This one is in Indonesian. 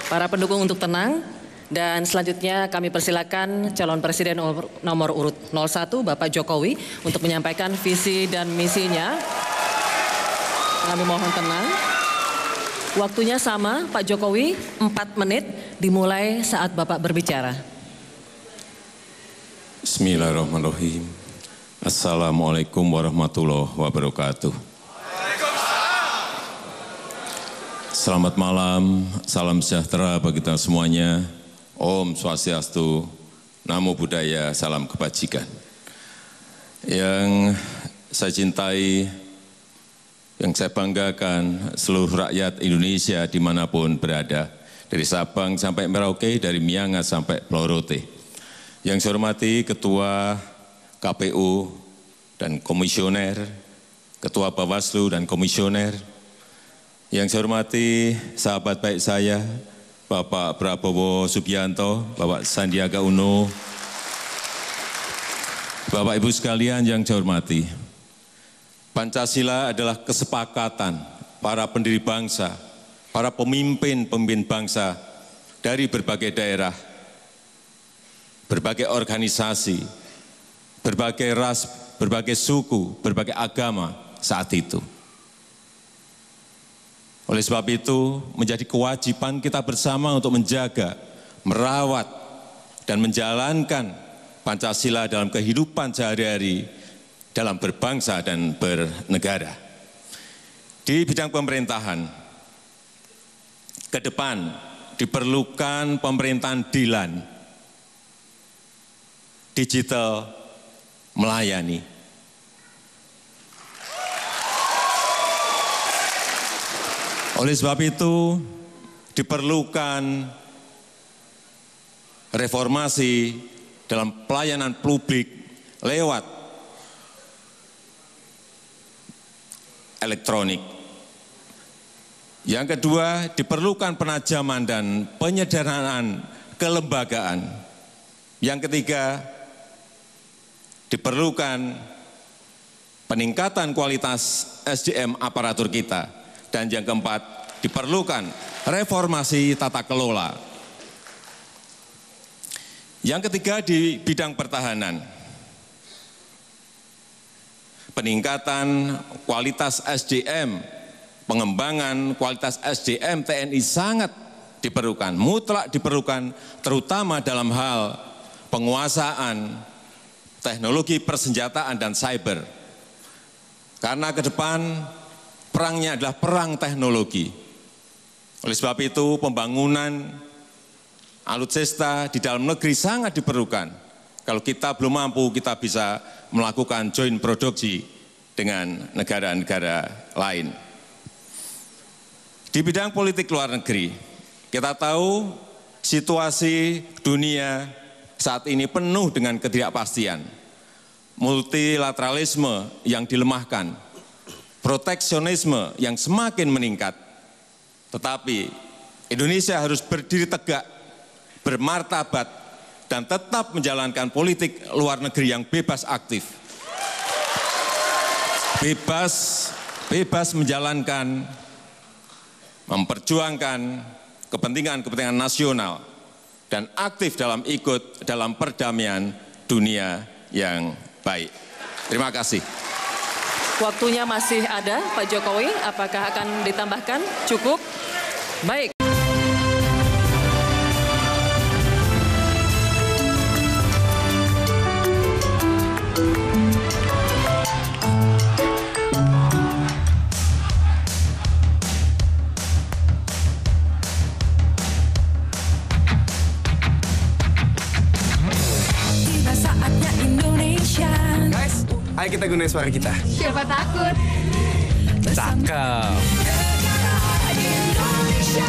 para pendukung untuk tenang. Dan selanjutnya kami persilakan calon presiden nomor urut 01 Bapak Jokowi untuk menyampaikan visi dan misinya. Kami mohon tenang. Waktunya sama Pak Jokowi 4 menit dimulai saat Bapak berbicara. Bismillahirrahmanirrahim. Assalamualaikum warahmatullahi wabarakatuh. Selamat malam, salam sejahtera bagi kita semuanya. Om Swastiastu, Namo Buddhaya, salam kebajikan. Yang saya cintai, yang saya banggakan, seluruh rakyat Indonesia dimanapun berada, dari Sabang sampai Merauke, dari Miangas sampai Pulau Rote. Yang saya hormati Ketua KPU dan Komisioner, Ketua Bawaslu dan Komisioner. Yang saya hormati sahabat baik saya, Bapak Prabowo Subianto, Bapak Sandiaga Uno, Bapak Ibu sekalian yang saya hormati, Pancasila adalah kesepakatan para pendiri bangsa, para pemimpin bangsa dari berbagai daerah, berbagai organisasi, berbagai ras, berbagai suku, berbagai agama saat itu. Oleh sebab itu, menjadi kewajiban kita bersama untuk menjaga, merawat, dan menjalankan Pancasila dalam kehidupan sehari-hari, dalam berbangsa dan bernegara. Di bidang pemerintahan, ke depan diperlukan pemerintahan DILAN, digital melayani. Oleh sebab itu, diperlukan reformasi dalam pelayanan publik lewat elektronik. Yang kedua, diperlukan penajaman dan penyederhanaan kelembagaan. Yang ketiga, diperlukan peningkatan kualitas SDM aparatur kita. Dan yang keempat, diperlukan reformasi tata kelola. Yang ketiga di bidang pertahanan, peningkatan kualitas SDM, pengembangan kualitas SDM TNI sangat diperlukan, mutlak diperlukan, terutama dalam hal penguasaan teknologi persenjataan dan cyber. Karena ke depan perangnya adalah perang teknologi. Oleh sebab itu pembangunan alutsista di dalam negeri sangat diperlukan. Kalau kita belum mampu, kita bisa melakukan joint produksi dengan negara-negara lain. Di bidang politik luar negeri, kita tahu situasi dunia saat ini penuh dengan ketidakpastian. Multilateralisme yang dilemahkan, proteksionisme yang semakin meningkat, tetapi Indonesia harus berdiri tegak, bermartabat, dan tetap menjalankan politik luar negeri yang bebas aktif. Bebas menjalankan, memperjuangkan kepentingan-kepentingan nasional, dan aktif dalam ikut dalam perdamaian dunia yang baik. Terima kasih. Waktunya masih ada, Pak Jokowi. Apakah akan ditambahkan? Cukup? Baik. Tiba saatnya Indonesia. Guys, ayo kita gunain suara kita. Siapa takut? Cakep. Negara Indonesia.